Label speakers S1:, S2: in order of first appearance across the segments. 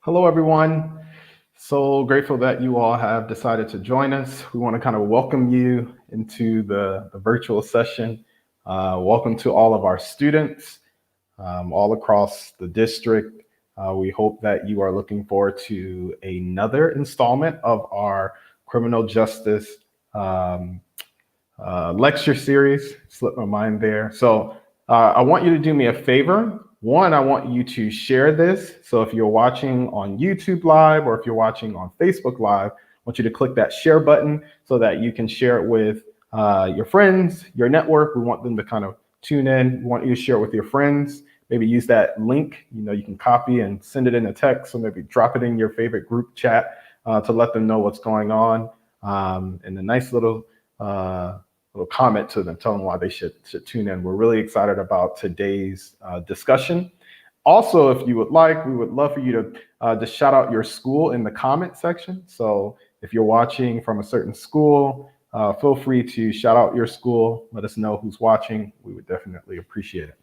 S1: Hello, everyone. So grateful that you all have decided to join us. We want to kind of welcome you into the virtual session. Welcome to all of our students all across the district. We hope that you are looking forward to another installment of our criminal justice lecture series. Slipped my mind there. So I want you to do me a favor. One, I want you to share this. So if you're watching on YouTube Live or if you're watching on Facebook Live, I want you to click that share button so that you can share it with your friends, your network. We want them to kind of tune in. We want you to share it with your friends. Maybe use that link. You can copy and send it in a text, or maybe drop it in your favorite group chat to let them know what's going on. And a nice little comment to them, tell them why they should tune in. We're really excited about today's discussion. Also, if you would like, we would love for you to just shout out your school in the comment section. So if you're watching from a certain school, feel free to shout out your school. Let us know who's watching. We would definitely appreciate it.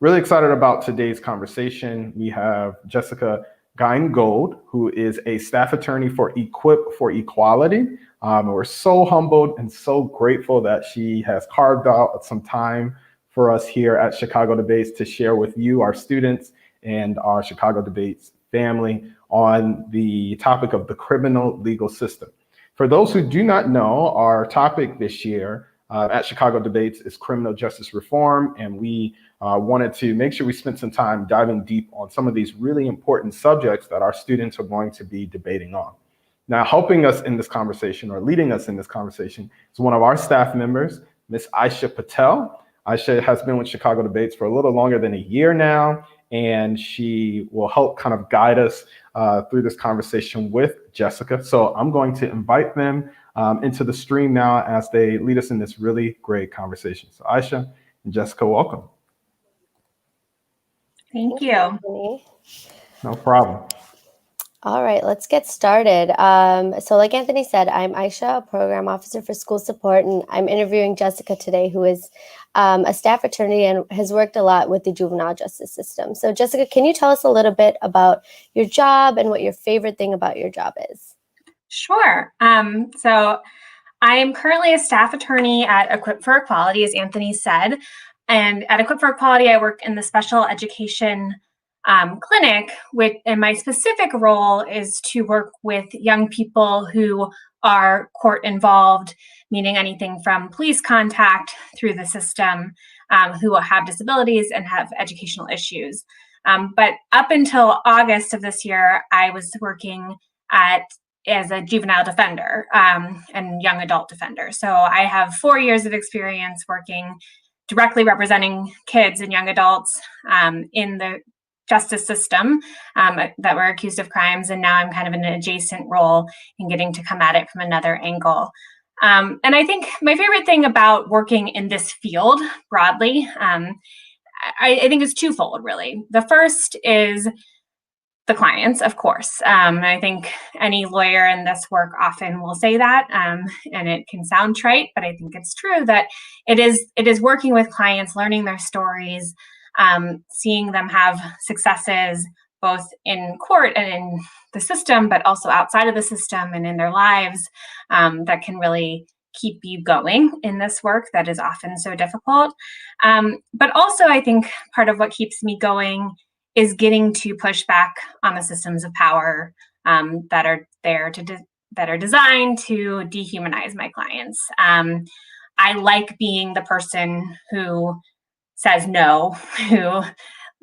S1: Really excited about today's conversation. We have Jessica Gingold, who is a staff attorney for Equip for Equality. We're so humbled and so grateful that she has carved out some time for us here at Chicago Debates to share with you, our students, and our Chicago Debates family on the topic of the criminal legal system. For those who do not know, our topic this year at Chicago Debates is criminal justice reform, and we wanted to make sure we spent some time diving deep on some of these really important subjects that our students are going to be debating on. Now, helping us in this conversation or leading us in this conversation is one of our staff members, Ms. Aisha Patel. Aisha has been with Chicago Debates for a little longer than a year now, and she will help kind of guide us through this conversation with Jessica. So I'm going to invite them into the stream now as they lead us in this really great conversation. So Aisha and Jessica, welcome.
S2: Thank you.
S1: No problem.
S3: All right, let's get started. So like Anthony said, I'm Aisha, a program officer for school support, and I'm interviewing Jessica today, who is a staff attorney and has worked a lot with the juvenile justice system. So Jessica, can you tell us a little bit about your job and what your favorite thing about your job is?
S2: Sure. So I am currently a staff attorney at Equip for Equality, as Anthony said. And at Equip for Equality, I work in the special education clinic, and my specific role is to work with young people who are court involved, meaning anything from police contact through the system, who will have disabilities and have educational issues. But up until August of this year, I was working as a juvenile defender and young adult defender. So I have 4 years of experience working directly representing kids and young adults in the justice system that were accused of crimes, and now I'm kind of in an adjacent role in getting to come at it from another angle. And I think my favorite thing about working in this field broadly, I think is twofold, really. The first is the clients, of course. I think any lawyer in this work often will say that, and it can sound trite, but I think it's true that it is working with clients, learning their stories, seeing them have successes both in court and in the system, but also outside of the system and in their lives, that can really keep you going in this work that is often so difficult. But also, I think part of what keeps me going is getting to push back on the systems of power that are there that are designed to dehumanize my clients. I like being the person who says no, who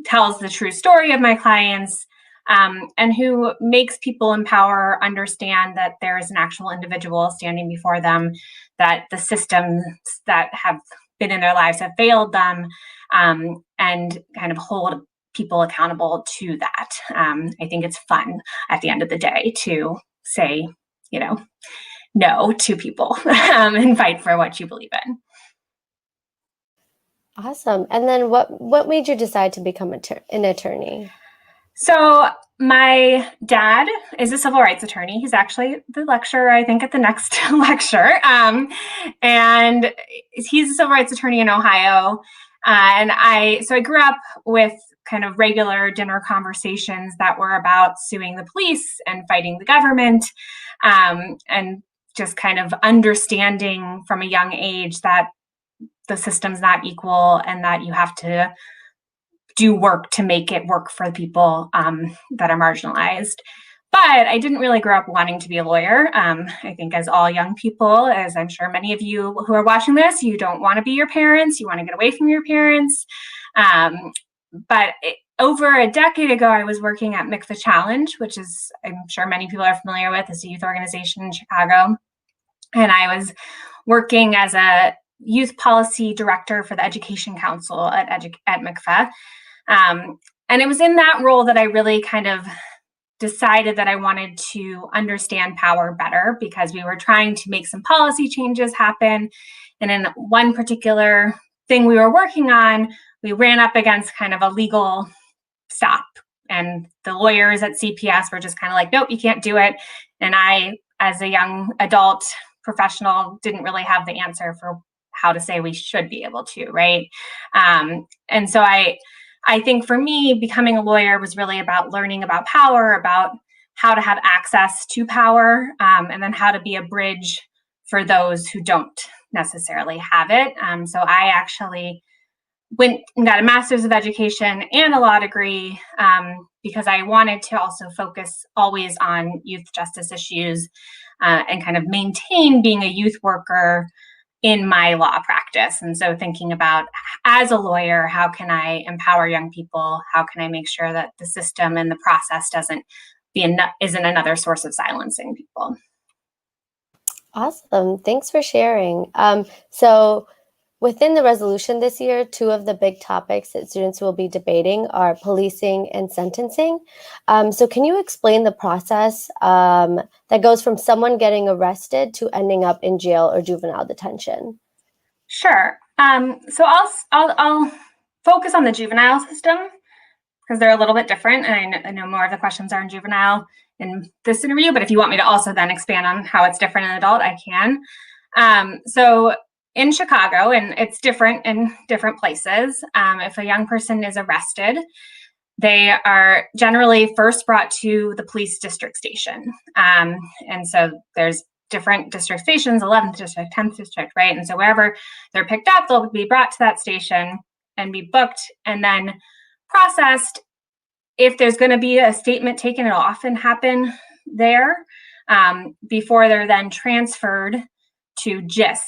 S2: tells the true story of my clients, and who makes people in power understand that there is an actual individual standing before them, that the systems that have been in their lives have failed them, and kind of hold people accountable to that. I think it's fun at the end of the day to say, no to people and fight for what you believe in.
S3: Awesome. And then what made you decide to become an attorney?
S2: So my dad is a civil rights attorney. He's actually the lecturer, I think, at the next lecture. And he's a civil rights attorney in Ohio. And I grew up with kind of regular dinner conversations that were about suing the police and fighting the government, and just kind of understanding from a young age that the system's not equal and that you have to do work to make it work for people that are marginalized. But I didn't really grow up wanting to be a lawyer. I think as all young people, as I'm sure many of you who are watching this, you don't want to be your parents. You want to get away from your parents. Over a decade ago, I was working at MCFA Challenge, which is, I'm sure many people are familiar with, is a youth organization in Chicago. And I was working as a youth policy director for the Education Council at MCFA. And it was in that role that I really kind of decided that I wanted to understand power better, because we were trying to make some policy changes happen. And in one particular thing we were working on, we ran up against kind of a legal stop. And the lawyers at CPS were just kind of like, nope, you can't do it. And I, as a young adult professional, didn't really have the answer for how to say we should be able to, right? And so I think for me, becoming a lawyer was really about learning about power, about how to have access to power, and then how to be a bridge for those who don't necessarily have it. So I actually went and got a master's of education and a law degree, because I wanted to also focus always on youth justice issues, and kind of maintain being a youth worker in my law practice. And so thinking about, as a lawyer, how can I empower young people? How can I make sure that the system and the process isn't another source of silencing people?
S3: Awesome. Thanks for sharing. So within the resolution this year, two of the big topics that students will be debating are policing and sentencing. So can you explain the process that goes from someone getting arrested to ending up in jail or juvenile detention?
S2: Sure. So I'll focus on the juvenile system, because they're a little bit different. And I know more of the questions are in juvenile in this interview, but if you want me to also then expand on how it's different in adult, I can. So in Chicago, and it's different in different places, if a young person is arrested, they are generally first brought to the police district station. And so there's different district stations, 11th district, 10th district, right? And so wherever they're picked up, they'll be brought to that station and be booked and then processed. If there's going to be a statement taken, it'll often happen there, before they're then transferred to JISC,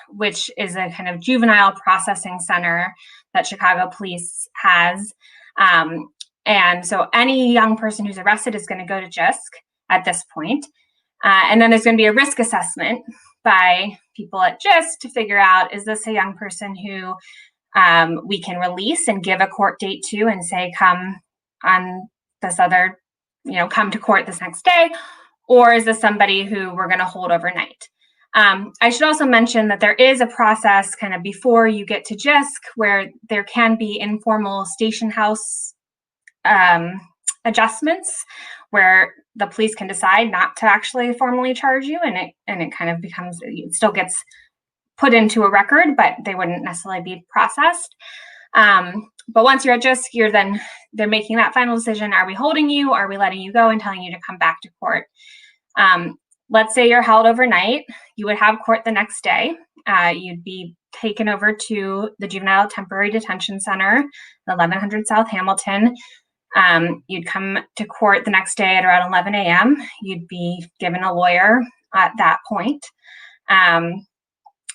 S2: which is a kind of juvenile processing center that Chicago police has. And so any young person who's arrested is going to go to JISC at this point. And then there's going to be a risk assessment by people at JISC to figure out, is this a young person who we can release and give a court date to and say, come on this other, come to court this next day? Or is this somebody who we're going to hold overnight? I should also mention that there is a process kind of before you get to JISC where there can be informal station house adjustments where the police can decide not to actually formally charge you, and it kind of becomes, it still gets put into a record, but they wouldn't necessarily be processed. But once you're at JISC, they're making that final decision. Are we holding you? Are we letting you go and telling you to come back to court? Let's say you're held overnight. You would have court the next day. You'd be taken over to the Juvenile Temporary Detention Center, 1100 South Hamilton. You'd come to court the next day at around 11 a.m. You'd be given a lawyer at that point. And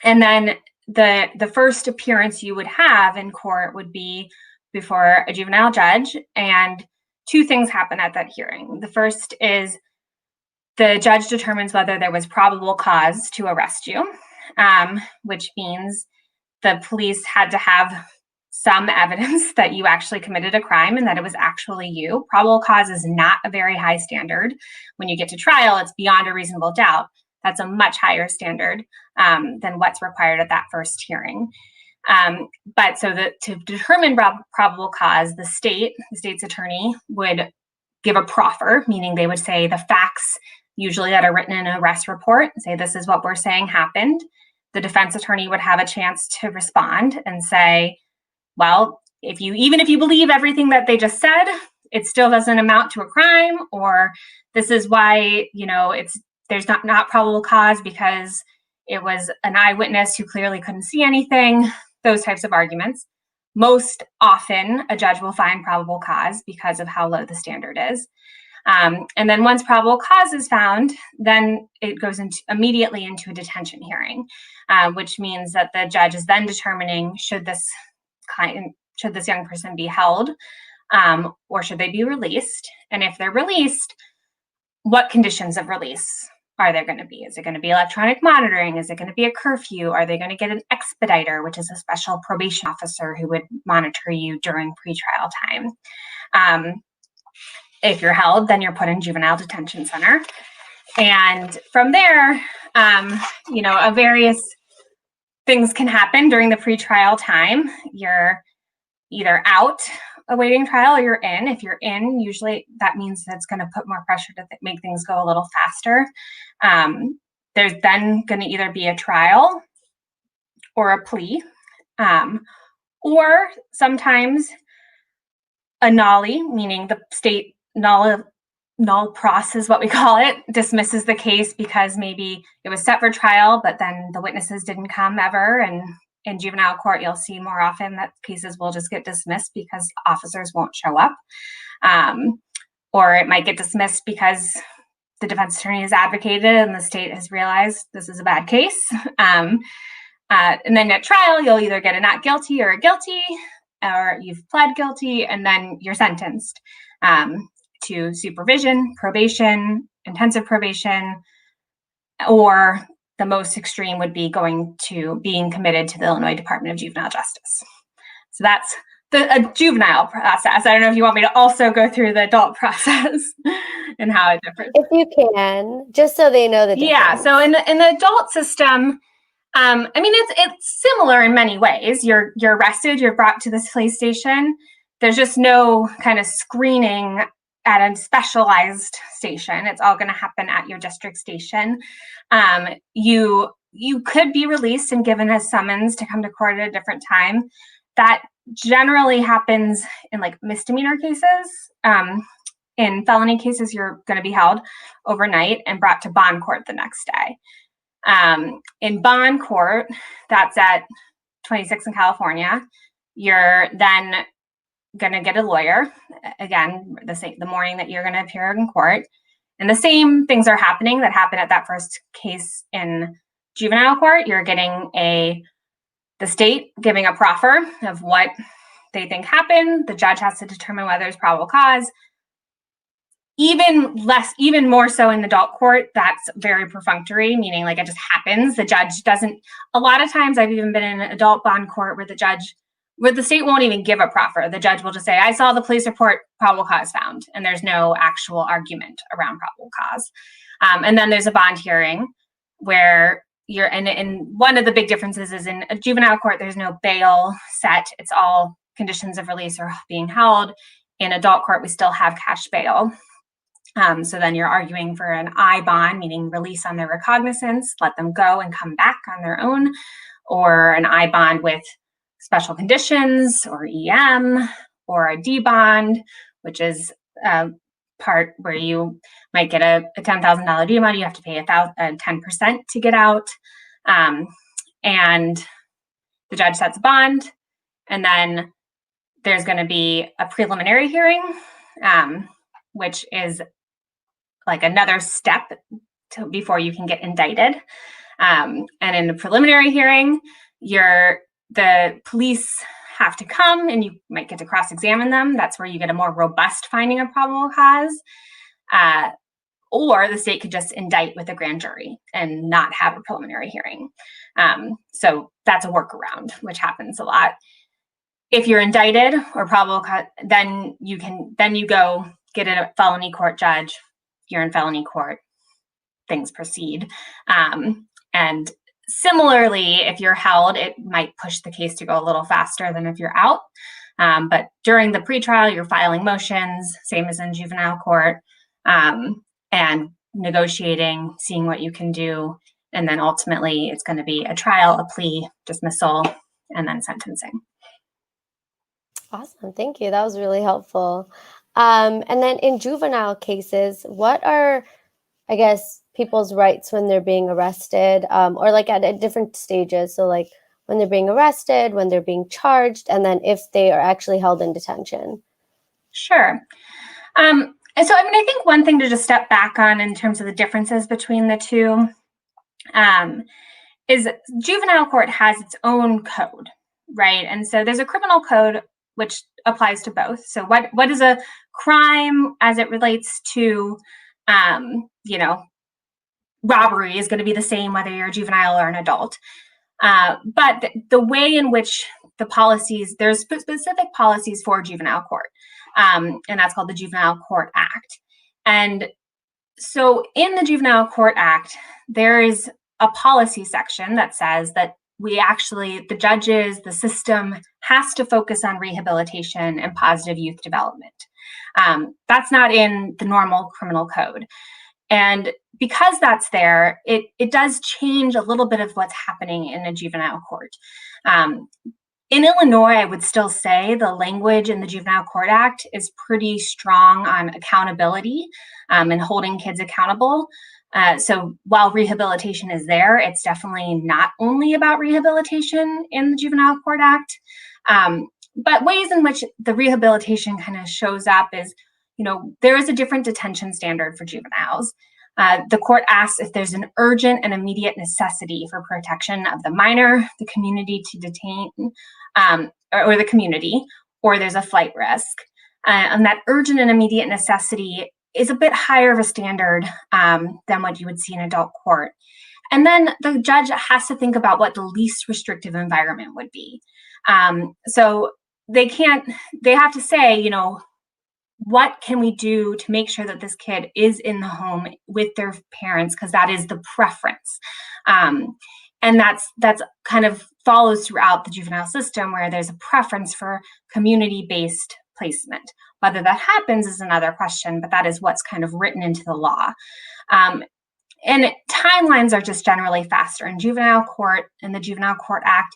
S2: then the first appearance you would have in court would be before a juvenile judge. And two things happen at that hearing. The first is the judge determines whether there was probable cause to arrest you, which means the police had to have some evidence that you actually committed a crime and that it was actually you. Probable cause is not a very high standard. When you get to trial, it's beyond a reasonable doubt. That's a much higher standard than what's required at that first hearing. But so to determine probable cause, the state's attorney would give a proffer, meaning they would say the facts usually that are written in an arrest report, say this is what we're saying happened. The defense attorney would have a chance to respond and say, well, even if you believe everything that they just said, it still doesn't amount to a crime, or this is why, there's not probable cause because it was an eyewitness who clearly couldn't see anything, those types of arguments. Most often, a judge will find probable cause because of how low the standard is. And then once probable cause is found, then it goes immediately into a detention hearing, which means that the judge is then determining should this young person be held, or should they be released? And if they're released, what conditions of release are there going to be? Is it going to be electronic monitoring? Is it going to be a curfew? Are they going to get an expediter, which is a special probation officer who would monitor you during pretrial time? If you're held, then you're put in juvenile detention center. And from there, various things can happen during the pretrial time. You're either out awaiting trial or you're in. If you're in, usually that means that's going to put more pressure to make things go a little faster. There's then going to either be a trial or a plea, or sometimes a nollie, meaning the state null process, what we call it, dismisses the case because maybe it was set for trial, but then the witnesses didn't come ever. And in juvenile court, you'll see more often that cases will just get dismissed because officers won't show up. Or it might get dismissed because the defense attorney has advocated and the state has realized this is a bad case. And then at trial, you'll either get a not guilty or a guilty, or you've pled guilty, and then you're sentenced to supervision, probation, intensive probation, or the most extreme would be being committed to the Illinois Department of Juvenile Justice. So that's a juvenile process. I don't know if you want me to also go through the adult process and how it differs.
S3: If you can, just so they know the difference.
S2: Yeah, so in the adult system, it's similar in many ways. You're arrested, you're brought to this police station. There's just no kind of screening at a specialized station. It's all going to happen at your district station. You could be released and given a summons to come to court at a different time. That generally happens in like misdemeanor cases. In felony cases, you're going to be held overnight and brought to bond court the next day. In bond court, that's at 26 in California. You're then going to get a lawyer, again, the morning that you're going to appear in court. And the same things are happening that happened at that first case in juvenile court. You're getting the state giving a proffer of what they think happened. The judge has to determine whether there's probable cause. Even more so in adult court, that's very perfunctory, meaning like it just happens. The judge doesn't, a lot of times I've even been in an adult bond court where the state won't even give a proffer. The judge will just say, I saw the police report, probable cause found, and there's no actual argument around probable cause. And then there's a bond hearing where and one of the big differences is in a juvenile court, there's no bail set. It's all conditions of release or being held. In adult court, we still have cash bail. So then you're arguing for an I bond, meaning release on their recognizance, let them go and come back on their own, or an I bond with special conditions, or EM, or a D bond, which is a part where you might get a $10,000 D bond. You have to pay 10% to get out, and the judge sets a bond, and then there's going to be a preliminary hearing, which is like another step before you can get indicted. And in the preliminary hearing, the police have to come and you might get to cross-examine them. That's where you get a more robust finding of probable cause. Or the state could just indict with a grand jury and not have a preliminary hearing. So that's a workaround, which happens a lot. If you're indicted or probable cause, then you go get a felony court judge. You're in felony court, things proceed. And similarly, if you're held, it might push the case to go a little faster than if you're out. But during the pretrial, you're filing motions, same as in juvenile court, and negotiating, seeing what you can do. And then ultimately, it's going to be a trial, a plea, dismissal, and then sentencing.
S3: Awesome. Thank you. That was really helpful. And then in juvenile cases, what are, I guess, people's rights when they're being arrested, or like at different stages? So like when they're being arrested, when they're being charged, and then if they are actually held in detention.
S2: Sure. And so, I mean, I think one thing to just step back on in terms of the differences between the two is juvenile court has its own code, right? And so there's a criminal code which applies to both. So what is a crime as it relates to, robbery is going to be the same whether you're a juvenile or an adult. But the way in which there's specific policies for juvenile court, and that's called the Juvenile Court Act. And so in the Juvenile Court Act, there is a policy section that says that the judges, the system has to focus on rehabilitation and positive youth development. That's not in the normal criminal code. And because that's there, it does change a little bit of what's happening in a juvenile court. In Illinois, I would still say the language in the Juvenile Court Act is pretty strong on accountability and holding kids accountable. So while rehabilitation is there, it's definitely not only about rehabilitation in the Juvenile Court Act. But ways in which the rehabilitation kind of shows up is, there is a different detention standard for juveniles. The court asks if there's an urgent and immediate necessity for protection of the minor, the community to detain, or the community, or there's a flight risk. And that urgent and immediate necessity is a bit higher of a standard than what you would see in adult court. And then the judge has to think about what the least restrictive environment would be. So they have to say, what can we do to make sure that this kid is in the home with their parents, because that is the preference. And that's kind of follows throughout the juvenile system, where there's a preference for community-based placement. Whether that happens is another question, but that is what's kind of written into the law. And timelines are just generally faster. In juvenile court, in the Juvenile Court Act,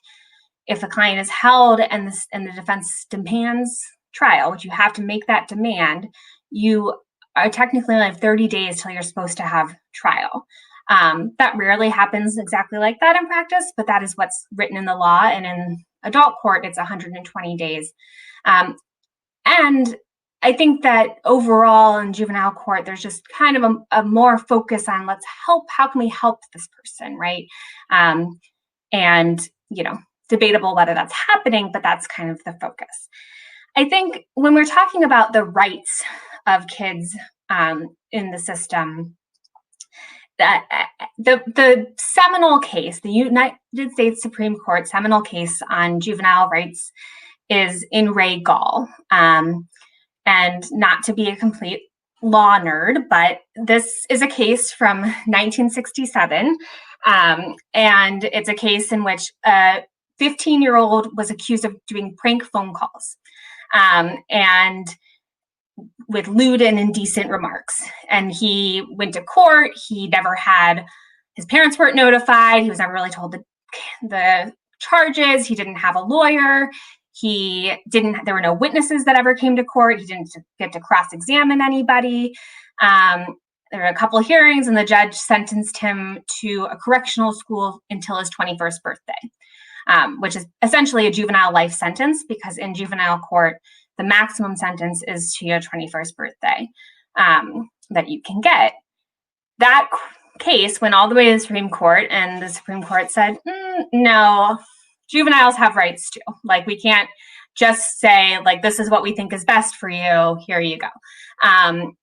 S2: if a client is held and the defense demands trial, which you have to make that demand, you are technically only have 30 days till you're supposed to have trial. That rarely happens exactly like that in practice, but that is what's written in the law. And in adult court, it's 120 days. And I think that overall in juvenile court, there's just kind of a more focus on how can we help this person, right? And, debatable whether that's happening, but that's kind of the focus. I think when we're talking about the rights of kids in the system, that the seminal case, the United States Supreme Court seminal case on juvenile rights is in Ray Gall. And not to be a complete law nerd, but this is a case from 1967. And it's a case in which a 15-year-old was accused of doing prank phone calls. And with lewd and indecent remarks. And he went to court. His parents weren't notified. He was never really told the charges. He didn't have a lawyer. There were no witnesses that ever came to court. He didn't get to cross-examine anybody. There were a couple of hearings, and the judge sentenced him to a correctional school until his 21st birthday, which is essentially a juvenile life sentence, because in juvenile court, the maximum sentence is to your 21st birthday that you can get. That case went all the way to the Supreme Court, and the Supreme Court said, no, juveniles have rights too. We can't just say, this is what we think is best for you, here you go.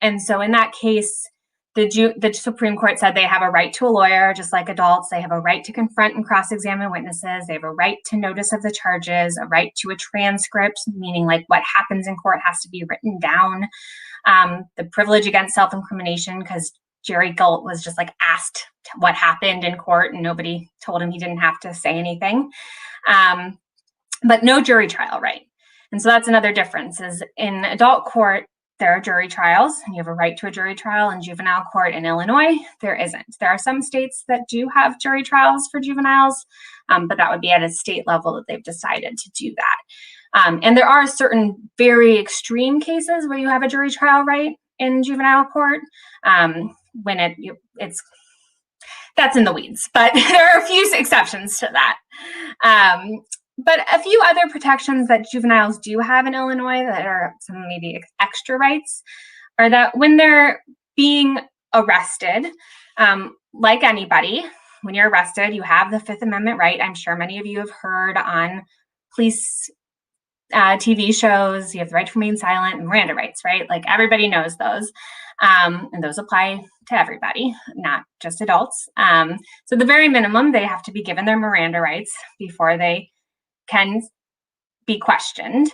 S2: And so in that case, the Supreme Court said they have a right to a lawyer, just like adults. They have a right to confront and cross-examine witnesses. They have a right to notice of the charges, a right to a transcript, meaning what happens in court has to be written down. The privilege against self-incrimination, because Jerry Galt was just asked what happened in court and nobody told him he didn't have to say anything. But no jury trial right. And so that's another difference, is in adult court, there are jury trials, and you have a right to a jury trial. In juvenile court in Illinois, there isn't. There are some states that do have jury trials for juveniles, but that would be at a state level that they've decided to do And there are certain very extreme cases where you have a jury trial right in juvenile court, when it's that's in the weeds, but there are a few exceptions to that. But a few other protections that juveniles do have in Illinois that are some maybe extra rights are that when they're being arrested, like anybody, when you're arrested, you have the Fifth Amendment right. I'm sure many of you have heard on police TV shows, you have the right to remain silent and Miranda rights, right? Like everybody knows those. And those apply to everybody, not just adults. So the very minimum, they have to be given their Miranda rights before they can be questioned.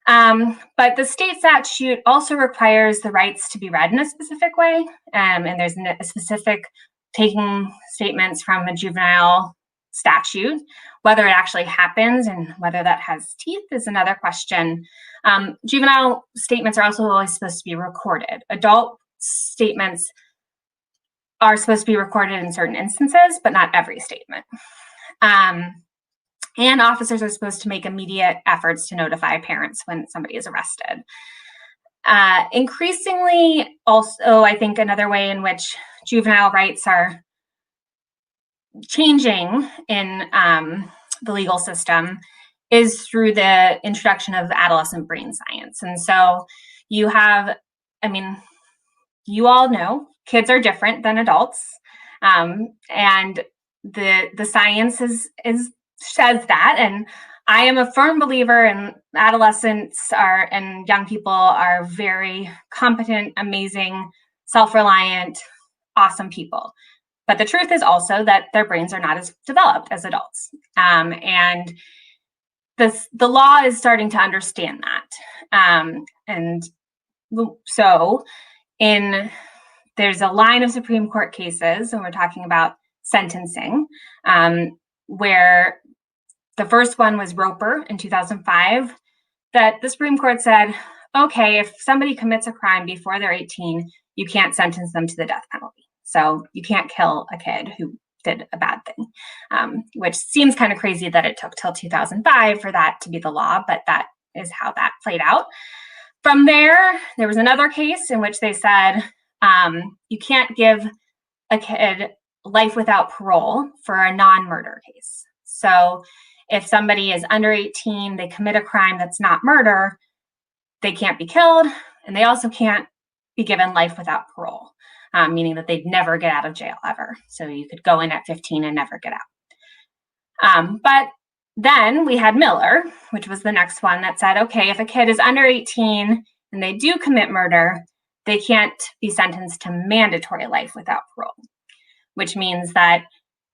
S2: But the state statute also requires the rights to be read in a specific way. And there's a specific taking statements from a juvenile statute. Whether it actually happens and whether that has teeth is another question. Juvenile statements are also always supposed to be recorded. Adult statements are supposed to be recorded in certain instances, but not every statement. And officers are supposed to make immediate efforts to notify parents when somebody is arrested. Increasingly, also, I think another way in which juvenile rights are changing in the legal system is through the introduction of adolescent brain science. And so you have, you all know kids are different than adults. And the science says that. And I am a firm believer in adolescents and young people are very competent, amazing, self-reliant, awesome people. But the truth is also that their brains are not as developed as adults. And the law is starting to understand that. And so there's a line of Supreme Court cases, and we're talking about sentencing, where the first one was Roper in 2005, that the Supreme Court said, okay, if somebody commits a crime before they're 18, you can't sentence them to the death penalty. So you can't kill a kid who did a bad thing, which seems kind of crazy that it took till 2005 for that to be the law, but that is how that played out. From there was another case in which they said you can't give a kid life without parole for a non-murder case. So if somebody is under 18, they commit a crime that's not murder, they can't be killed, and they also can't be given life without parole. Meaning that they'd never get out of jail ever. So you could go in at 15 and never get out. But then we had Miller, which was the next one that said, okay, if a kid is under 18 and they do commit murder, they can't be sentenced to mandatory life without parole, which means that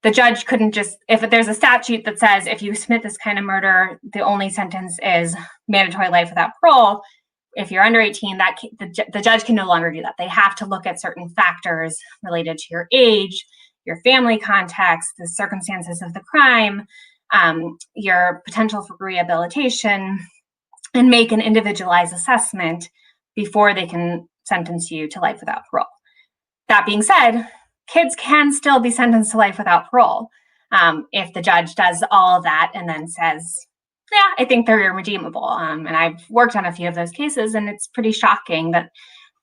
S2: the judge couldn't just, if there's a statute that says if you commit this kind of murder, the only sentence is mandatory life without parole, if you're under 18, the judge can no longer do that. They have to look at certain factors related to your age, your family context, the circumstances of the crime, your potential for rehabilitation, and make an individualized assessment before they can sentence you to life without parole. That being said, kids can still be sentenced to life without parole if the judge does all of that and then says, yeah, I think they're irredeemable. And I've worked on a few of those cases, and it's pretty shocking that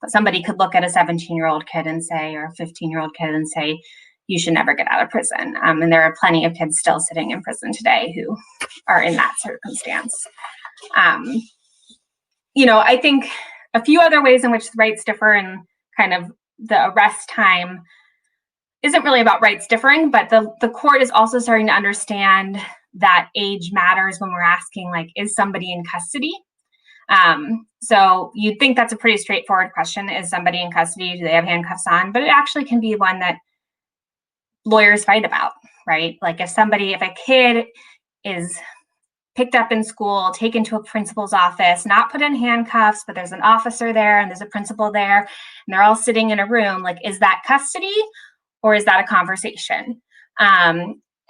S2: somebody could look at a 17-year-old kid and say, or a 15-year-old kid and say, you should never get out of prison. And there are plenty of kids still sitting in prison today who are in that circumstance. I think a few other ways in which rights differ in kind of the arrest time isn't really about rights differing, but the court is also starting to understand that age matters when we're asking, like, is somebody in custody? So you'd think that's a pretty straightforward question. Is somebody in custody? Do they have handcuffs on? But it actually can be one that lawyers fight about, right? Like if a kid is picked up in school, taken to a principal's office, not put in handcuffs, but there's an officer there and there's a principal there, and they're all sitting in a room, like, is that custody or is that a conversation?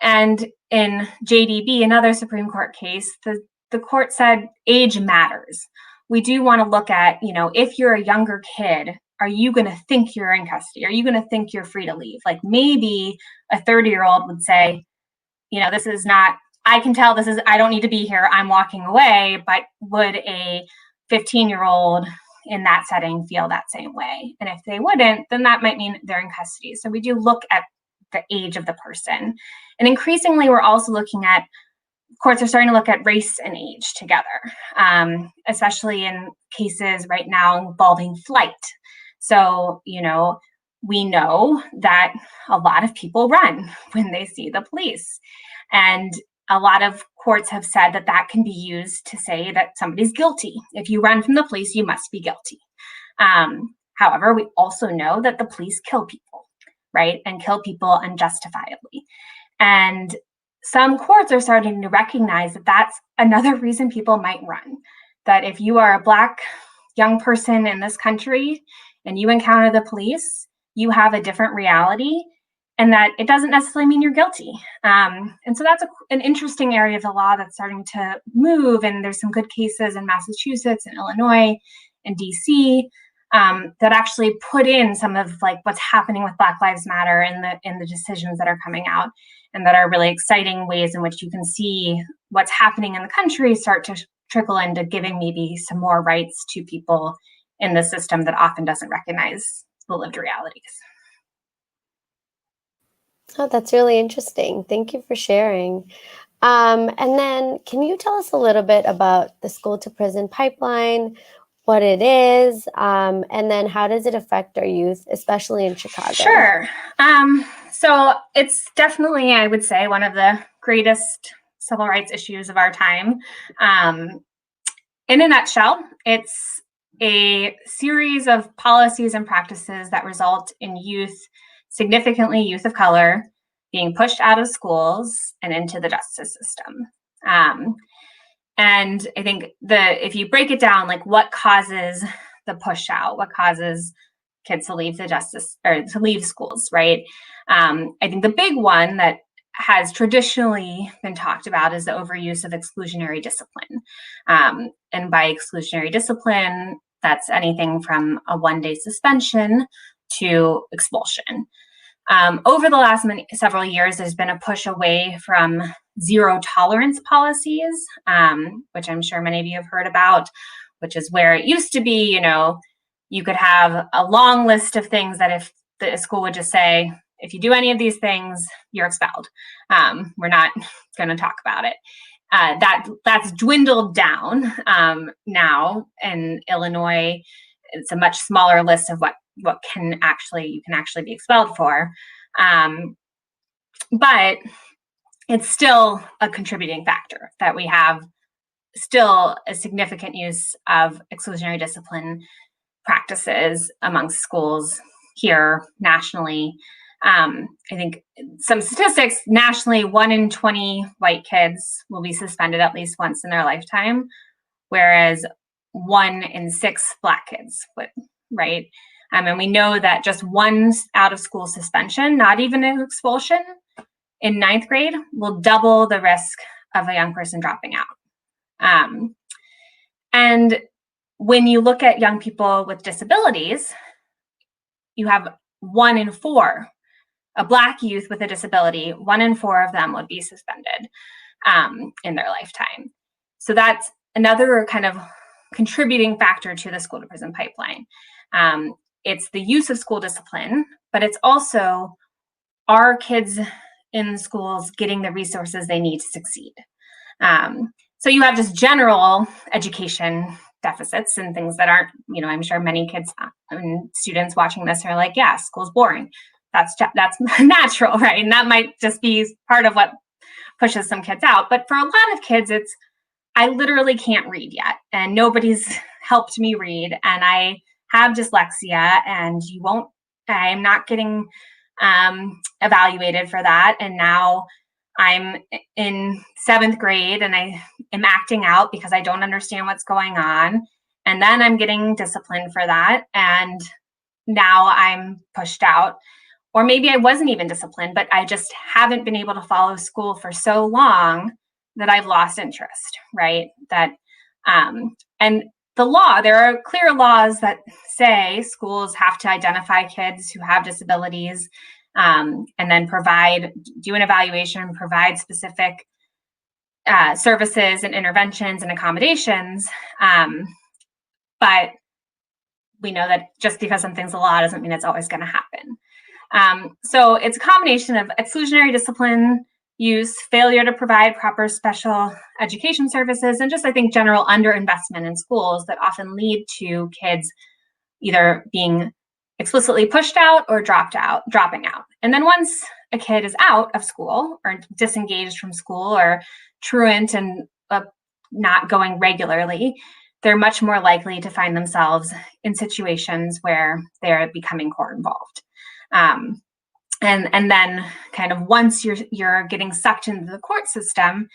S2: And in JDB, another Supreme Court case, the court said age matters. We do want to look at, if you're a younger kid, are you going to think you're in custody? Are you going to think you're free to leave? Like maybe a 30-year-old would say, this is not I can tell I don't need to be here, I'm walking away, but would a 15-year-old in that setting feel that same way? And if they wouldn't, then that might mean they're in custody. So we do look at the age of the person. And increasingly, we're also looking at, courts are starting to look at race and age together, especially in cases right now involving flight. So, we know that a lot of people run when they see the police. And a lot of courts have said that that can be used to say that somebody's guilty. If you run from the police, you must be guilty. However, we also know that the police kill people, right? And kill people unjustifiably. And some courts are starting to recognize that that's another reason people might run. That if you are a Black young person in this country and you encounter the police, you have a different reality, and that it doesn't necessarily mean you're guilty. And so that's an interesting area of the law that's starting to move. And there's some good cases in Massachusetts and Illinois and DC that actually put in some of like what's happening with Black Lives Matter in the decisions that are coming out, and that are really exciting ways in which you can see what's happening in the country start to trickle into giving maybe some more rights to people in the system that often doesn't recognize the lived realities.
S3: Oh, that's really interesting. Thank you for sharing. And then can you tell us a little bit about the school to prison pipeline, what it is, and then how does it affect our youth, especially in Chicago?
S2: Sure. So it's definitely, I would say, one of the greatest civil rights issues of our time. In a nutshell, it's a series of policies and practices that result in significantly youth of color, being pushed out of schools and into the justice system. And I think if you break it down, like what causes the push out, what causes kids to leave to leave schools, right? I think the big one that has traditionally been talked about is the overuse of exclusionary discipline. And by exclusionary discipline, that's anything from a one-day suspension to expulsion. Over the last several years, there's been a push away from zero tolerance policies, which I'm sure many of you have heard about, which is where it used to be, you could have a long list of things that if the school would just say, if you do any of these things, you're expelled. We're not going to talk about it. That's dwindled down now in Illinois. It's a much smaller list of what you can actually be expelled for. But it's still a contributing factor that we have still a significant use of exclusionary discipline practices amongst schools here nationally. I think some statistics nationally, 1 in 20 white kids will be suspended at least once in their lifetime, whereas 1 in 6 Black kids would, right? And we know that just one out of school suspension, not even an expulsion, in 9th grade will double the risk of a young person dropping out. And when you look at young people with disabilities, you have 1 in 4, a Black youth with a disability, 1 in 4 of them would be suspended in their lifetime. So that's another kind of contributing factor to the school to prison pipeline. It's the use of school discipline, but it's also our kids in schools getting the resources they need to succeed. So you have just general education deficits and things that aren't, I'm sure many kids and students watching this are like, yeah, school's boring. That's natural, right? And that might just be part of what pushes some kids out. But for a lot of kids, I literally can't read yet, and nobody's helped me read, and I have dyslexia, and I'm not getting evaluated for that. And now I'm in 7th grade and I am acting out because I don't understand what's going on. And then I'm getting disciplined for that. And now I'm pushed out. Or maybe I wasn't even disciplined, but I just haven't been able to follow school for so long that I've lost interest, right? And the law, there are clear laws that say schools have to identify kids who have disabilities and then do an evaluation, provide specific services and interventions and accommodations. But we know that just because something's a law doesn't mean it's always going to happen. So it's a combination of exclusionary discipline use, failure to provide proper special education services, and just, I think, general underinvestment in schools that often lead to kids either being explicitly pushed out or dropping out. And then once a kid is out of school or disengaged from school or truant and not going regularly, they're much more likely to find themselves in situations where they're becoming court involved. And then kind of once you're getting sucked into the court system,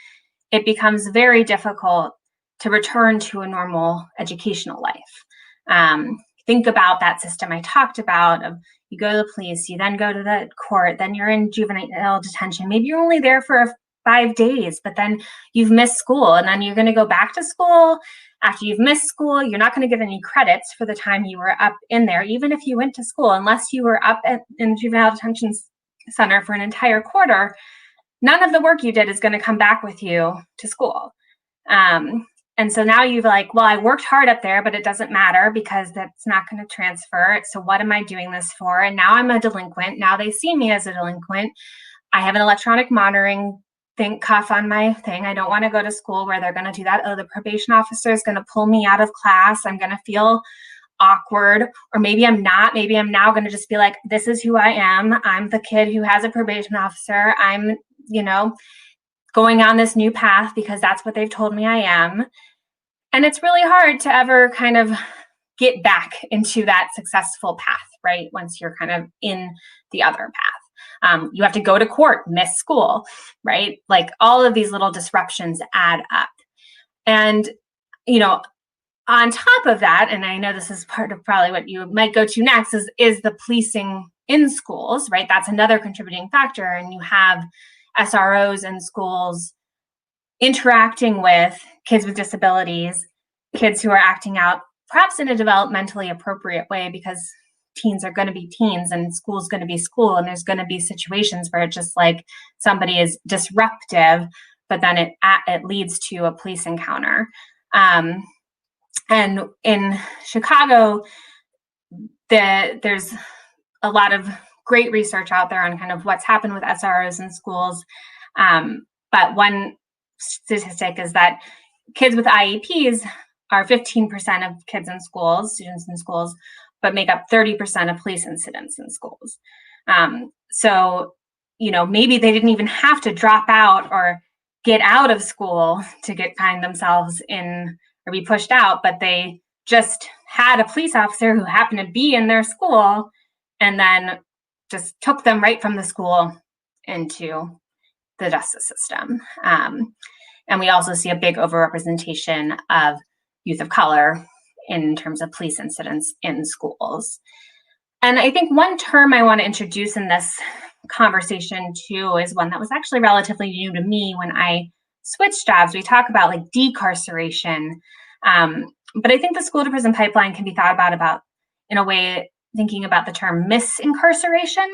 S2: it becomes very difficult to return to a normal educational life. Think about that system I talked about of you go to the police, you then go to the court, then you're in juvenile detention. Maybe you're only there for 5 days, but then you've missed school, and then you're going to go back to school. After you've missed school, you're not going to get any credits for the time you were up in there, even if you went to school, unless you were up in the juvenile detention center for an entire quarter. None of the work you did is going to come back with you to school. And so now you've like, well, I worked hard up there, but it doesn't matter because that's not going to transfer. So what am I doing this for? And now I'm a delinquent. Now they see me as a delinquent. I have an electronic monitoring cuff on my thing. I don't want to go to school where they're going to do that. Oh, the probation officer is going to pull me out of class. I'm going to feel awkward, or maybe I'm not. Maybe I'm now going to just be like, this is who I am. I'm the kid who has a probation officer. I'm, going on this new path because that's what they've told me I am. And it's really hard to ever kind of get back into that successful path, right? Once you're kind of in the other path. You have to go to court, miss school, right? Like all of these little disruptions add up. And, on top of that, and I know this is part of probably what you might go to next, is the policing in schools, right? That's another contributing factor. And you have SROs in schools interacting with kids with disabilities, kids who are acting out perhaps in a developmentally appropriate way, because teens are going to be teens and school's going to be school, and there's going to be situations where it's just like somebody is disruptive, but then it leads to a police encounter. And in Chicago, there's a lot of great research out there on kind of what's happened with SROs in schools. But one statistic is that kids with IEPs are 15% of kids in schools, students in schools, but make up 30% of police incidents in schools. So, maybe they didn't even have to drop out or get out of school to find themselves in or be pushed out, but they just had a police officer who happened to be in their school and then just took them right from the school into the justice system. And we also see a big overrepresentation of youth of color in terms of police incidents in schools. And I think one term I want to introduce in this conversation too is one that was actually relatively new to me when I switched jobs. We talk about like decarceration, but I think the school to prison pipeline can be thought about in a way thinking about the term misincarceration,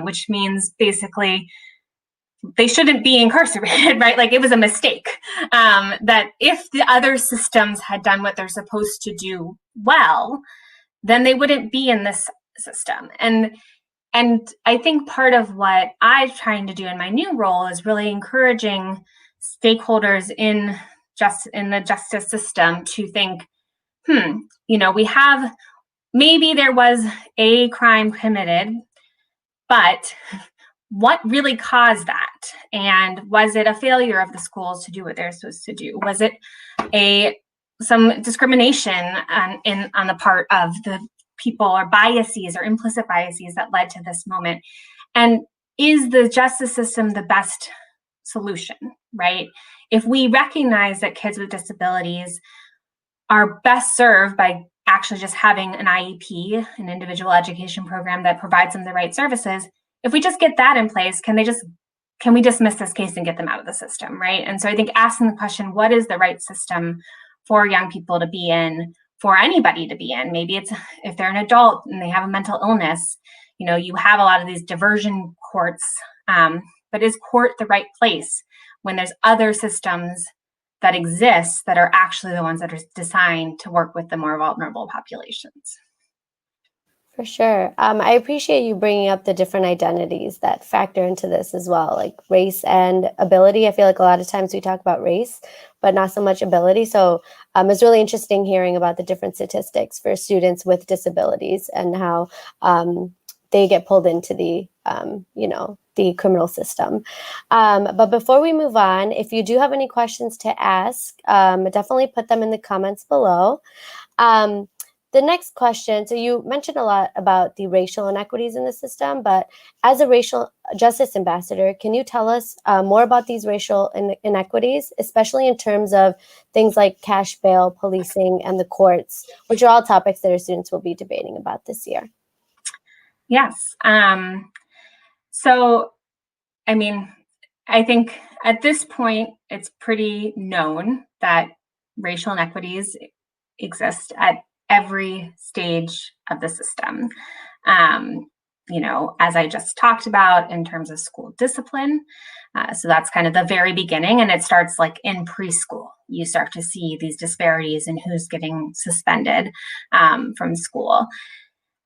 S2: which means basically they shouldn't be incarcerated, right? Like it was a mistake. That if the other systems had done what they're supposed to do well, then they wouldn't be in this system. And I think part of what I'm trying to do in my new role is really encouraging stakeholders in the justice system to think, we have, maybe there was a crime committed, but what really caused that? And was it a failure of the schools to do what they're supposed to do? Was it some discrimination on the part of the people, or biases or implicit biases that led to this moment? And is the justice system the best solution, right? If we recognize that kids with disabilities are best served by actually just having an IEP, an individual education program that provides them the right services, if we just get that in place, can we dismiss this case and get them out of the system, right? And so I think asking the question, what is the right system for young people to be in, for anybody to be in? Maybe it's if they're an adult and they have a mental illness, you have a lot of these diversion courts, but is court the right place when there's other systems that exist that are actually the ones that are designed to work with the more vulnerable populations.
S3: For sure. I appreciate you bringing up the different identities that factor into this as well, like race and ability. I feel like a lot of times we talk about race, but not so much ability. So it's really interesting hearing about the different statistics for students with disabilities and how they get pulled into the, the criminal system. But before we move on, if you do have any questions to ask, definitely put them in the comments below. The next question, so you mentioned a lot about the racial inequities in the system, but as a racial justice ambassador, can you tell us more about these racial inequities, especially in terms of things like cash bail, policing, and the courts, which are all topics that our students will be debating about this year?
S2: Yes. So, I mean, I think at this point, it's pretty known that racial inequities exist at every stage of the system. As I just talked about in terms of school discipline. So that's kind of the very beginning, and it starts like in preschool. You start to see these disparities in who's getting suspended from school.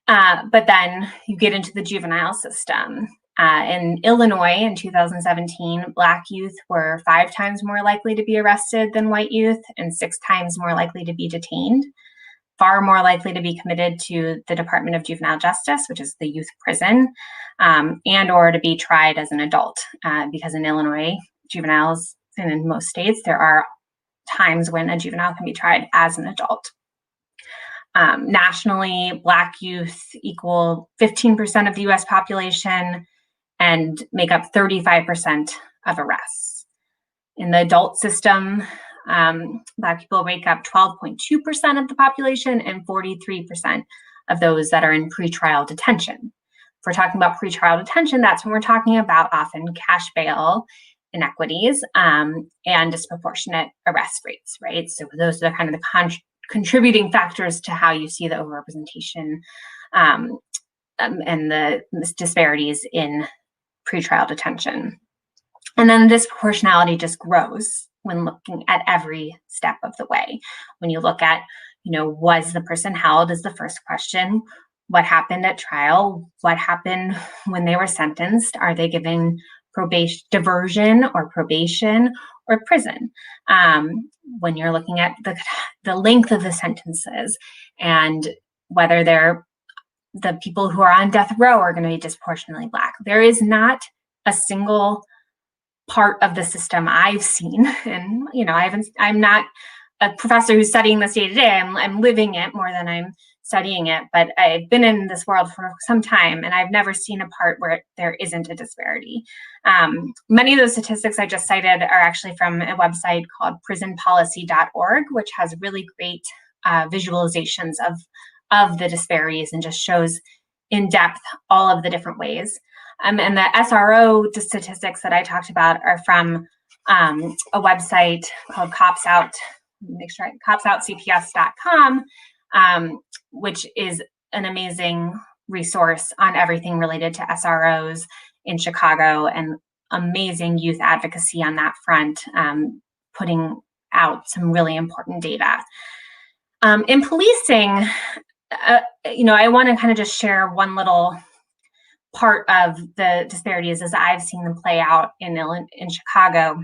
S2: But then you get into the juvenile system. In Illinois in 2017, Black youth were 5 times more likely to be arrested than white youth and 6 times more likely to be detained. Far more likely to be committed to the Department of Juvenile Justice, which is the youth prison, and or to be tried as an adult. Because in Illinois, juveniles, and in most states, there are times when a juvenile can be tried as an adult. Nationally, Black youth equal 15% of the US population and make up 35% of arrests. In the adult system, Black people make up 12.2% of the population and 43% of those that are in pretrial detention. If we're talking about pretrial detention, that's when we're talking about often cash bail inequities and disproportionate arrest rates, right? So those are kind of the contributing factors to how you see the overrepresentation and the disparities in pretrial detention. And then the disproportionality just grows when looking at every step of the way. When you look at, was the person held is the first question. What happened at trial? What happened when they were sentenced? Are they given probation, diversion, or probation, or prison? When you're looking at the length of the sentences and whether the people who are on death row are going to be disproportionately Black. There is not a single part of the system I've seen, and I'm not a professor who's studying this day to day. I'm living it more than I'm studying it, but I've been in this world for some time, and I've never seen a part where there isn't a disparity. Many of those statistics I just cited are actually from a website called prisonpolicy.org, which has really great visualizations of the disparities and just shows in depth all of the different ways. And the SRO statistics that I talked about are from a website called copsoutcps.com, which is an amazing resource on everything related to SROs in Chicago and amazing youth advocacy on that front, putting out some really important data. In policing, I want to kind of just share one little part of the disparities as I've seen them play out in Chicago,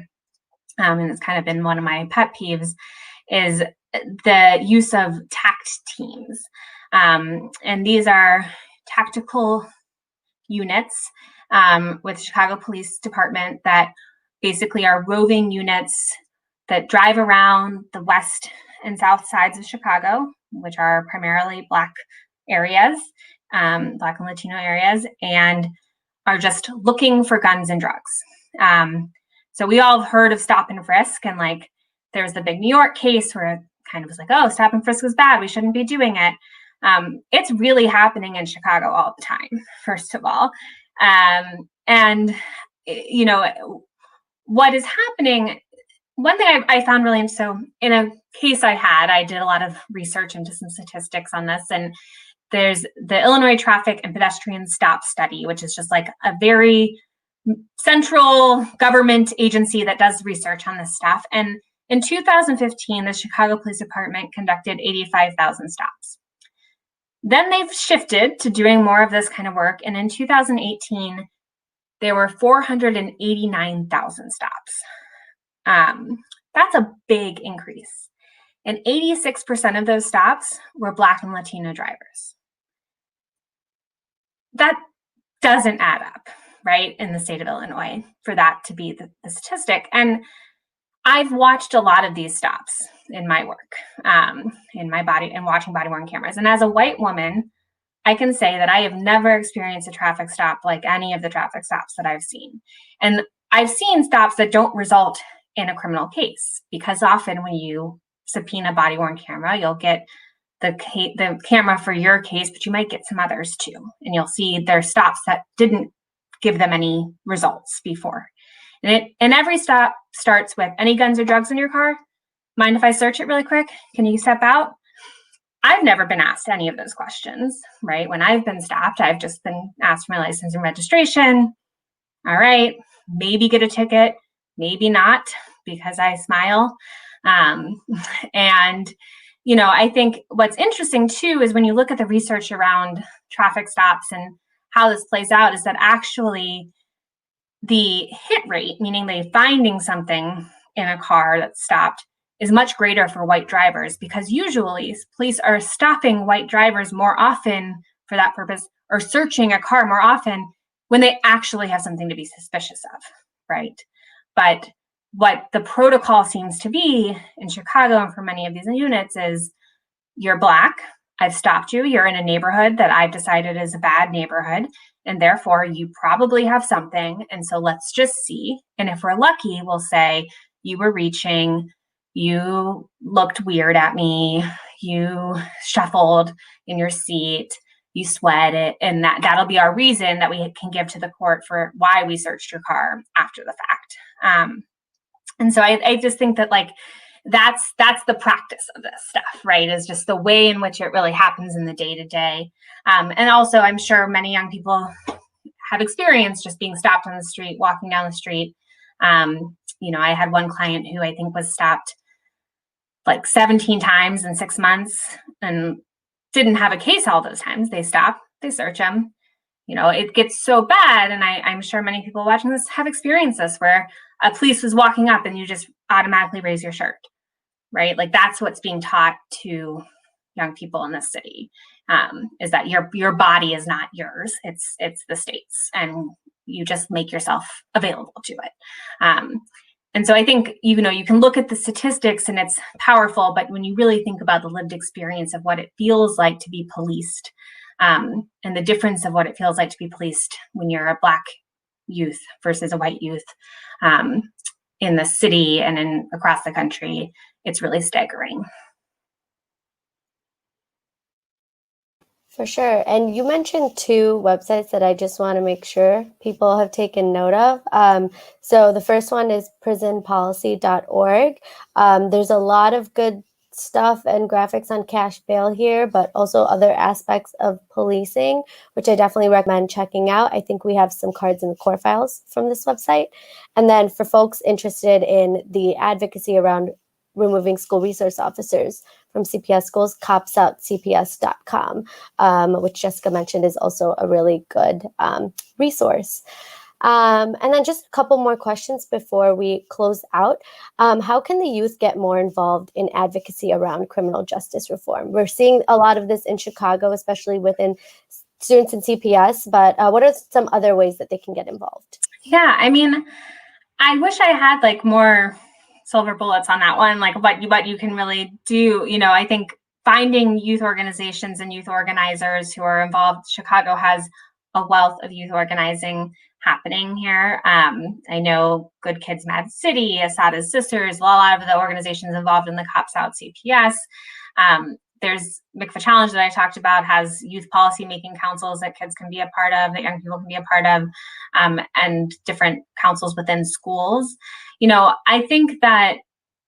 S2: and it's kind of been one of my pet peeves, is the use of TACT teams. And these are tactical units with Chicago Police Department that basically are roving units that drive around the west and south sides of Chicago, which are primarily Black areas, Black and Latino areas, and are just looking for guns and drugs. So we all have heard of stop and frisk, and like there's the big New York case where it kind of was like, oh, stop and frisk is bad, we shouldn't be doing it. It's really happening in Chicago all the time, first of all. And what is happening, one thing I found really interesting, so in a case I did a lot of research into some statistics on this, and there's the Illinois Traffic and Pedestrian Stop Study, which is just like a very central government agency that does research on this stuff. And in 2015, the Chicago Police Department conducted 85,000 stops. Then they've shifted to doing more of this kind of work. And in 2018, there were 489,000 stops. That's a big increase. And 86% of those stops were Black and Latino drivers. That doesn't add up, right, in the state of Illinois for that to be the statistic. And I've watched a lot of these stops in my work, in my body, and watching body-worn cameras. And as a white woman, I can say that I have never experienced a traffic stop like any of the traffic stops that I've seen. And I've seen stops that don't result in a criminal case, because often when you subpoena body-worn camera, you'll get the camera for your case, but you might get some others too. And you'll see there's stops that didn't give them any results before. And every stop starts with, any guns or drugs in your car? Mind if I search it really quick? Can you step out? I've never been asked any of those questions, right? When I've been stopped, I've just been asked for my license and registration. All right, maybe get a ticket, maybe not, because I smile. And, you know, I think what's interesting too is when you look at the research around traffic stops and how this plays out, is that actually the hit rate, meaning they finding something in a car that's stopped, is much greater for white drivers, because usually police are stopping white drivers more often for that purpose, or searching a car more often when they actually have something to be suspicious of, right? But what the protocol seems to be in Chicago and for many of these units is, you're Black, I've stopped you, you're in a neighborhood that I've decided is a bad neighborhood, and therefore you probably have something, and so let's just see. And if we're lucky, we'll say, you were reaching, you looked weird at me, you shuffled in your seat, you sweated, and that'll be our reason that we can give to the court for why we searched your car after the fact. And so I just think that, like, that's the practice of this stuff, right? Is just the way in which it really happens in the day-to-day. And also, I'm sure many young people have experienced just being stopped on the street, walking down the street. You know, I had one client who I think was stopped like 17 times in 6 months and didn't have a case all those times. They stop, they search them. You know, it gets so bad, and I'm sure many people watching this have experienced this, where a police was walking up and you just automatically raise your shirt, right? Like, that's what's being taught to young people in this city, is that your body is not yours, it's the state's, and you just make yourself available to it. And so I think, you know, you can look at the statistics and it's powerful, but when you really think about the lived experience of what it feels like to be policed, and the difference of what it feels like to be policed when you're a Black youth versus a white youth, in the city and across the country, it's really staggering.
S3: For sure. And you mentioned 2 websites that I just want to make sure people have taken note of. So the first one is prisonpolicy.org. There's a lot of good stuff and graphics on cash bail here, but also other aspects of policing, which I definitely recommend checking out. I think we have some cards in the core files from this website. And then for folks interested in the advocacy around removing school resource officers from CPS schools, copsoutcps.com, which Jessica mentioned is also a really good resource. And then just a couple more questions before we close out. How can the youth get more involved in advocacy around criminal justice reform? We're seeing a lot of this in Chicago, especially within students in CPS, but what are some other ways that they can get involved?
S2: Yeah, I mean, I wish I had like more silver bullets on that one, like what you can really do. You know, I think finding youth organizations and youth organizers who are involved. Chicago has a wealth of youth organizing happening here. I know Good Kids Mad City, Asada's Sisters, a lot of the organizations involved in the Cops Out CPS. There's MCFA Challenge that I talked about, has youth policy making councils that kids can be a part of, that young people can be a part of, and different councils within schools. You know, I think that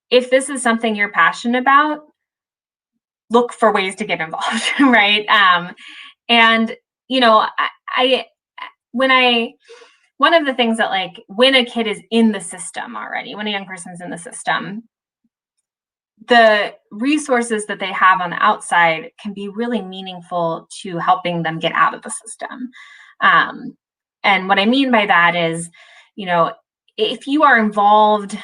S2: if this is something you're passionate about, look for ways to get involved, right? And, you know, when I one of the things that, like, when a kid is in the system already, when a young person's in the system, the resources that they have on the outside can be really meaningful to helping them get out of the system. And what I mean by that is, you know, if you are involved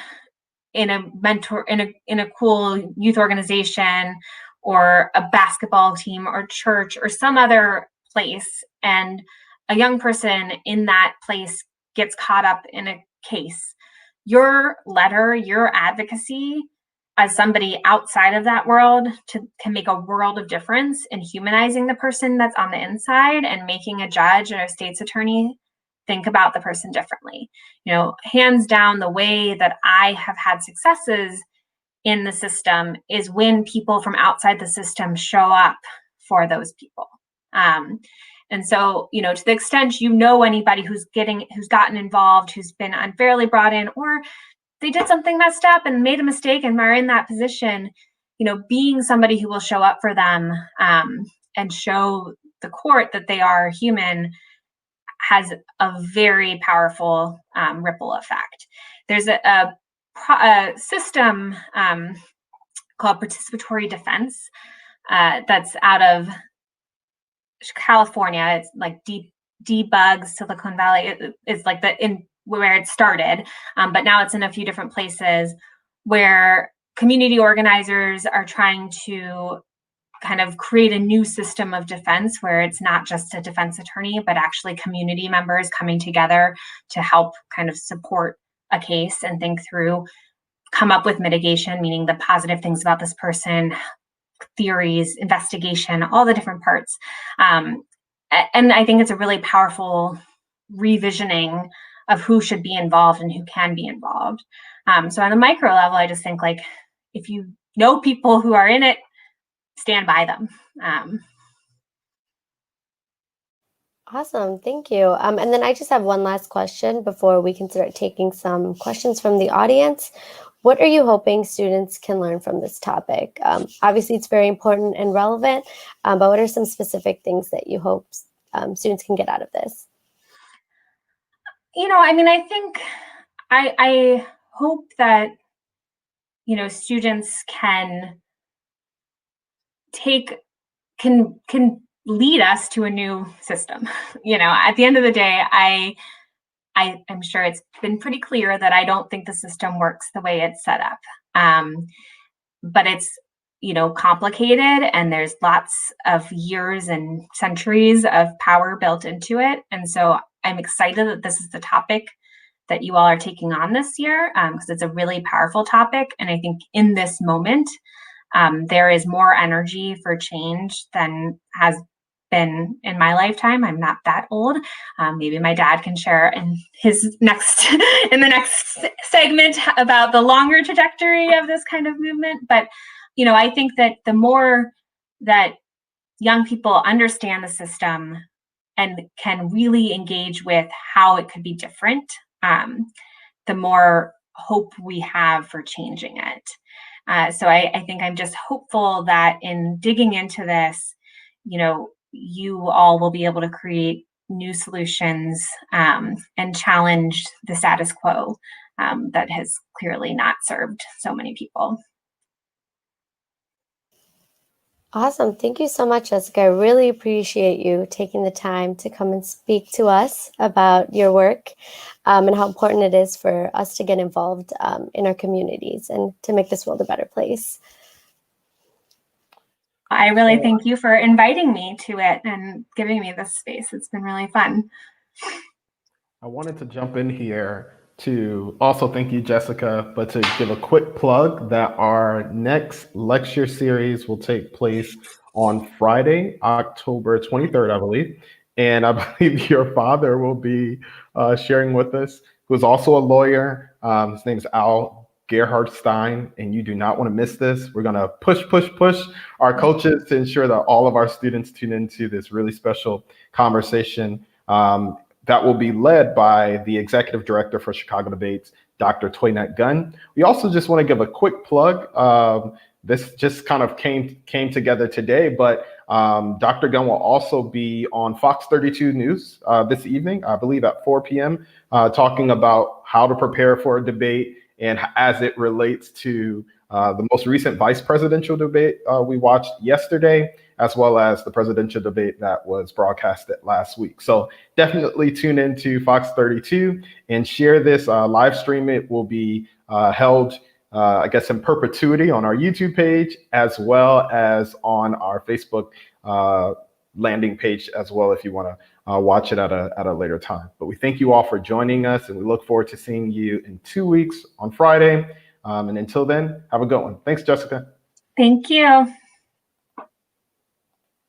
S2: in a cool youth organization or a basketball team or church or some other place, and a young person in that place gets caught up in a case, your letter, your advocacy as somebody outside of that world can make a world of difference in humanizing the person that's on the inside and making a judge or a state's attorney think about the person differently. You know, hands down, the way that I have had successes in the system is when people from outside the system show up for those people. And so, you know, to the extent you know anybody who's gotten involved, who's been unfairly brought in, or they did something messed up and made a mistake and are in that position, you know, being somebody who will show up for them and show the court that they are human has a very powerful ripple effect. There's a system called participatory defense that's out of California. It's like debug Silicon Valley. It's like where it started, but now it's in a few different places where community organizers are trying to kind of create a new system of defense where it's not just a defense attorney, but actually community members coming together to help kind of support a case and think through, come up with mitigation, meaning the positive things about this person, theories, investigation, all the different parts. And I think it's a really powerful revisioning of who should be involved and who can be involved. So on a micro level, I just think, like, if you know people who are in it, stand by them.
S3: Awesome, thank you. And then I just have one last question before we can start taking some questions from the audience. What are you hoping students can learn from this topic? Obviously, it's very important and relevant, but what are some specific things that you hope students can get out of this?
S2: You know, I mean, I think I hope that, you know, students can lead us to a new system. You know, at the end of the day, I'm sure it's been pretty clear that I don't think the system works the way it's set up. But it's, you know, complicated, and there's lots of years and centuries of power built into it. And so I'm excited that this is the topic that you all are taking on this year, because it's a really powerful topic. And I think in this moment, there is more energy for change than has been in my lifetime. I'm not that old. Maybe my dad can share in the next segment about the longer trajectory of this kind of movement. But, you know, I think that the more that young people understand the system and can really engage with how it could be different, the more hope we have for changing it. So I think I'm just hopeful that in digging into this, you know, you all will be able to create new solutions and challenge the status quo that has clearly not served so many people.
S3: Awesome. Thank you so much, Jessica. I really appreciate you taking the time to come and speak to us about your work and how important it is for us to get involved in our communities and to make this world a better place.
S2: I really thank you for inviting me to it and giving me this space. It's been really fun.
S1: I wanted to jump in here to also thank you, Jessica, but to give a quick plug that our next lecture series will take place on Friday, October 23rd, I believe. And I believe your father will be sharing with us, who's also a lawyer. His name is Al Gerhard Stein, and you do not want to miss this. We're going to push our coaches to ensure that all of our students tune into this really special conversation that will be led by the executive director for Chicago Debates, Dr. Toynette Gunn. We also just want to give a quick plug. This just kind of came together today, but Dr. Gunn will also be on Fox 32 News this evening, I believe at 4 p.m., talking about how to prepare for a debate and as it relates to the most recent vice presidential debate we watched yesterday, as well as the presidential debate that was broadcasted last week. So definitely tune into Fox 32 and share this live stream. It will be held, I guess, in perpetuity on our YouTube page, as well as on our Facebook landing page as well, if you want to watch it at a later time. But we thank you all for joining us, and we look forward to seeing you in 2 weeks on Friday. And until then, have a good one. Thanks, Jessica.
S2: Thank you.